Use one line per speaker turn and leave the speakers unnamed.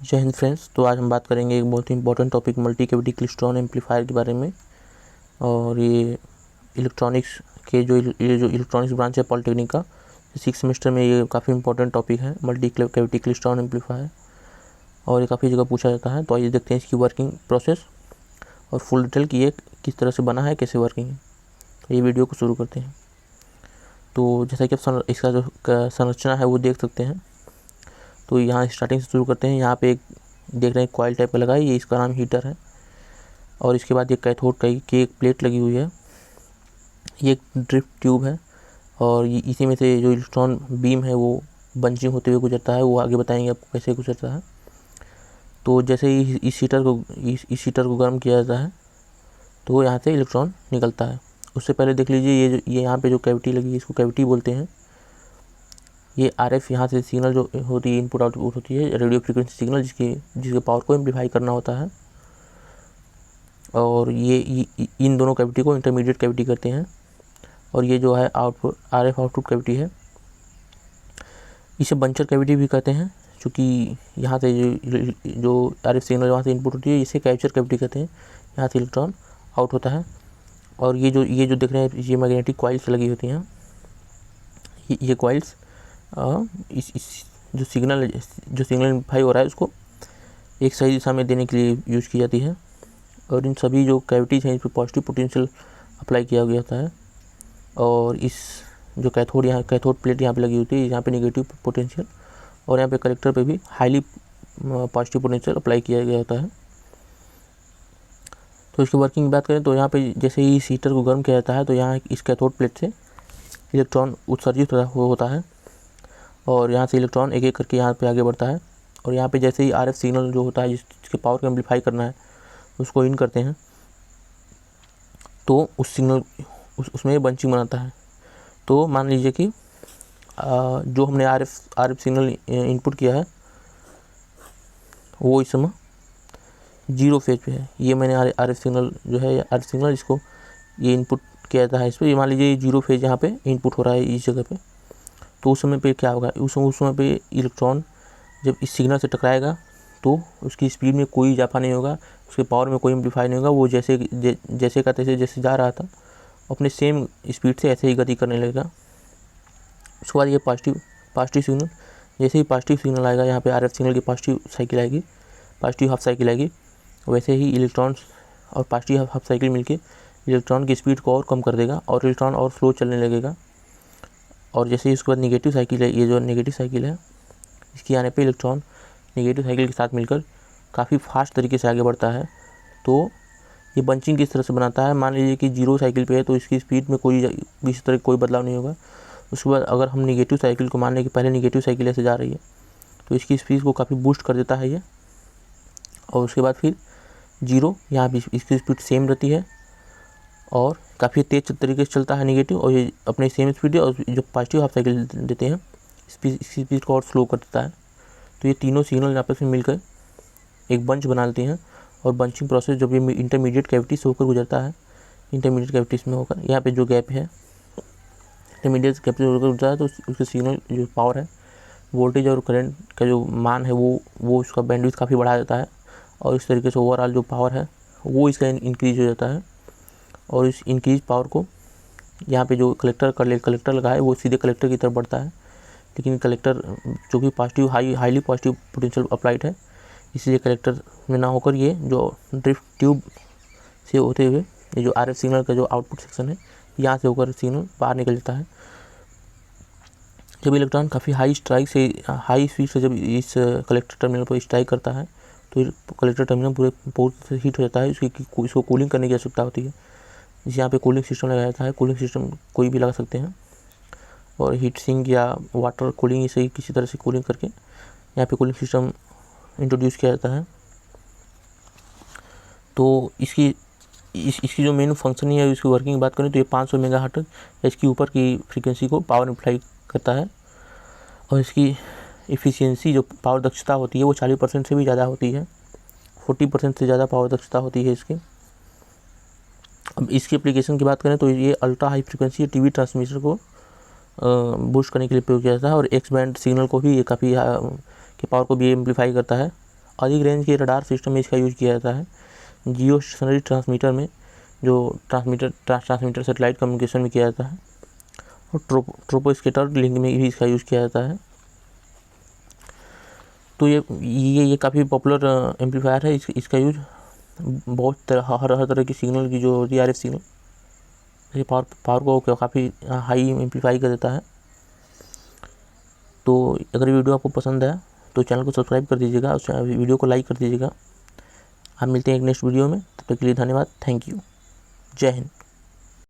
जय हिंद फ्रेंड्स। तो आज हम बात करेंगे एक बहुत ही important topic multi cavity klystron amplifier के बारे में। और ये इलेक्ट्रॉनिक्स के जो इलेक्ट्रॉनिक्स ब्रांच है पॉलिटेक्निक का, 6 सेमेस्टर में ये काफ़ी इंपॉर्टेंट टॉपिक है मल्टी कैविटी क्लेस्ट्रॉन एम्पलीफायर, और ये काफ़ी जगह पूछा जाता है। तो आइए देखते हैं इसकी वर्किंग प्रोसेस और फुल डिटेल की ये किस तरह से बना है, कैसे वर्किंग है। तो ये वीडियो को शुरू करते हैं। तो जैसा कि आप इसका जो संरचना है वो देख सकते हैं। तो यहाँ स्टार्टिंग से शुरू करते हैं। यहाँ पे एक देख रहे हैं कॉइल टाइप का लगा है, ये इसका नाम हीटर है। और इसके बाद ये कैथोड की एक प्लेट लगी हुई है, ये एक ड्रिफ्ट ट्यूब है, और ये इसी में से जो इलेक्ट्रॉन बीम है वो बंचिंग होते हुए गुजरता है। वो आगे बताएंगे आपको कैसे गुजरता है। तो जैसे ही इस हीटर को गर्म किया जाता है तो यहाँ से इलेक्ट्रॉन निकलता है। उससे पहले देख लीजिए ये यहाँ पे जो कैविटी लगी है इसको कैविटी बोलते हैं। ये RF यहाँ से सिग्नल जो होती है, इनपुट आउटपुट होती है, रेडियो फ्रीक्वेंसी सिग्नल जिसके पावर को एम्पलीफाई करना होता है। और ये इन दोनों कैविटी को इंटरमीडिएट कैविटी कहते हैं। और ये जो है आउटपुट RF आउटपुट कैविटी है, इसे बंचर कैविटी भी कहते हैं, क्योंकि यहाँ से जो RF सिग्नल वहाँ से इनपुट होती है इसे कैप्चर कैविटी कहते हैं। यहाँ से इलेक्ट्रॉन आउट होता है। और ये जो देख रहे हैं ये मैग्नेटिक कॉइल्स लगी होती हैं। ये कॉइल्स इस जो सिग्नल एम्पलीफाई हो रहा है उसको एक सही दिशा में देने के लिए यूज़ की जाती है। और इन सभी जो कैविटीज़ हैं इस पर पॉजिटिव पोटेंशियल अप्लाई किया गया होता है। और इस जो कैथोड प्लेट यहाँ पे लगी होती है, यहाँ पे नेगेटिव पोटेंशियल, और यहाँ पे कलेक्टर पे भी हाईली पॉजिटिव पोटेंशियल अप्लाई किया गया होता है। तो इसकी वर्किंग की बात करें तो यहाँ पे जैसे ही इस हीटर को गर्म किया जाता है तो यहाँ इस कैथोड प्लेट से इलेक्ट्रॉन उत्सर्जित होता है, और यहाँ से इलेक्ट्रॉन एक एक करके यहाँ पे आगे बढ़ता है। और यहाँ पे जैसे ही RF सिग्नल जो होता है जिसके पावर को एम्पलीफाई करना है उसको इन करते हैं तो उस सिग्नल उसमें बंचिंग बनाता है। तो मान लीजिए कि जो हमने RF सिग्नल इनपुट किया है वो इस समय 0 फेज पे है। ये मैंने RF सिग्नल जो है RF सिग्नल इसको ये इनपुट किया जाता है इस पर। ये मान लीजिए 0 फेज यहाँ पे इनपुट हो रहा है इस जगह पे। तो उस समय पे क्या होगा, उस समय पे इलेक्ट्रॉन जब इस सिग्नल से टकराएगा तो उसकी स्पीड में कोई इजाफा नहीं होगा, उसके पावर में कोई एम्पलीफाई नहीं होगा। वो जैसे जा रहा था अपने सेम स्पीड से ऐसे ही गति करने लगेगा। उसके बाद ये पॉजिटिव सिग्नल, जैसे ही पॉजिटिव सिग्नल आएगा यहाँ पे RF सिग्नल की पॉजिटिव हाफ साइकिल आएगी, वैसे ही इलेक्ट्रॉन्स और पॉजिटिव हाफ साइकिल मिलके इलेक्ट्रॉन की स्पीड को और कम कर देगा और इलेक्ट्रॉन और स्लो चलने लगेगा। और जैसे ही उसके बाद नेगेटिव साइकिल है, ये जो नेगेटिव साइकिल है इसकी आने पे इलेक्ट्रॉन नेगेटिव साइकिल के साथ मिलकर काफ़ी फास्ट तरीके से आगे बढ़ता है। तो ये बंचिंग किस तरह से बनाता है, मान लीजिए कि 0 साइकिल पे है तो इसकी स्पीड में इस तरह कोई बदलाव नहीं होगा। उसके बाद अगर हम नेगेटिव साइकिल को मान लें कि पहले नेगेटिव साइकिल ऐसे जा रही है तो इसकी स्पीड को काफ़ी बूस्ट कर देता है ये। और उसके बाद फिर 0 यहाँ भी इसकी स्पीड सेम रहती है और काफ़ी तेज़ तरीके से चलता है नेगेटिव, और ये अपने सेम स्पीड है। और जो पॉजिटिव हाफ साइकिल देते हैं इसकी स्पीड को और स्लो कर देता है। तो ये तीनों सिग्नल आपस में मिलकर एक बंच बना लेते हैं। और बंचिंग प्रोसेस जब ये इंटरमीडिएट कैविटी से होकर गुजरता है, इंटरमीडिएट कैविटीज में होकर यहाँ पे जो गैप है इंटरमीडिएट कैविटी होकर गुजरता है तो उसके सिग्नल जो पावर है, वोल्टेज और करंट का जो मान है वो उसका बैंडविड्थ काफ़ी बढ़ा देता है। और इस तरीके से ओवरऑल जो पावर है वो इसका इंक्रीज हो जाता है। और इस इंक्रीज पावर को यहाँ पे जो कलेक्टर लगा है वो सीधे कलेक्टर की तरफ बढ़ता है। लेकिन कलेक्टर जो कि हाईली पॉजिटिव पोटेंशियल अप्लाइड है, इसलिए कलेक्टर में ना होकर ये जो ड्रिफ्ट ट्यूब से होते हुए ये जो RF सिग्नल का जो आउटपुट सेक्शन है यहाँ से होकर सिग्नल बाहर निकल जाता है। जब इलेक्ट्रॉन काफ़ी हाई स्पीड से जब इस कलेक्टर टर्मिनल पर स्ट्राइक करता है तो कलेक्टर टर्मिनल पूरी से हीट हो जाता है। इसको कूलिंग करने की आवश्यकता होती है। यहाँ पे कूलिंग सिस्टम लगाया जाता है। कूलिंग सिस्टम कोई भी लगा सकते हैं, और हीट सिंक या वाटर कूलिंग इसे किसी तरह से कूलिंग करके यहाँ पे कूलिंग सिस्टम इंट्रोड्यूस किया जाता है। तो इसकी जो मेन फंक्शन है इसकी वर्किंग की बात करें तो ये 500 मेगाहर्ट्ज़ इसकी ऊपर की फ्रीक्वेंसी को पावर एम्पलीफाई करता है। और इसकी एफिशिएंसी जो पावर दक्षता होती है वो 40% से भी ज़्यादा होती है, 40% से ज़्यादा पावर दक्षता होती है इसकी। अब इसकी एप्लीकेशन की बात करें तो ये ultra high frequency TV transmitter को बूस्ट करने के लिए प्रयोग किया जाता है। और एक्स बैंड सिग्नल को भी ये काफ़ी की पावर को भी एम्पलीफाई करता है अधिक रेंज के रडार सिस्टम में इसका यूज़ किया जाता है। जियो स्टेशनरी ट्रांसमीटर में जो ट्रांसमीटर सेटेलाइट कम्युनिकेशन में किया जाता है, और ट्रोपोस्केटर लिंक में भी इसका यूज़ किया जाता है। तो ये काफ़ी पॉपुलर एम्पलीफायर है। इसका यूज बहुत हर तरह की सिग्नल की जो होती है RF सिग्नल, ये पावर को काफ़ी हाई एम्पलीफाई कर देता है। तो अगर वीडियो आपको पसंद आया तो चैनल को सब्सक्राइब कर दीजिएगा और वीडियो को लाइक कर दीजिएगा। हम मिलते हैं एक नेक्स्ट वीडियो में, तब तक के लिए धन्यवाद। Thank you. जय हिंद।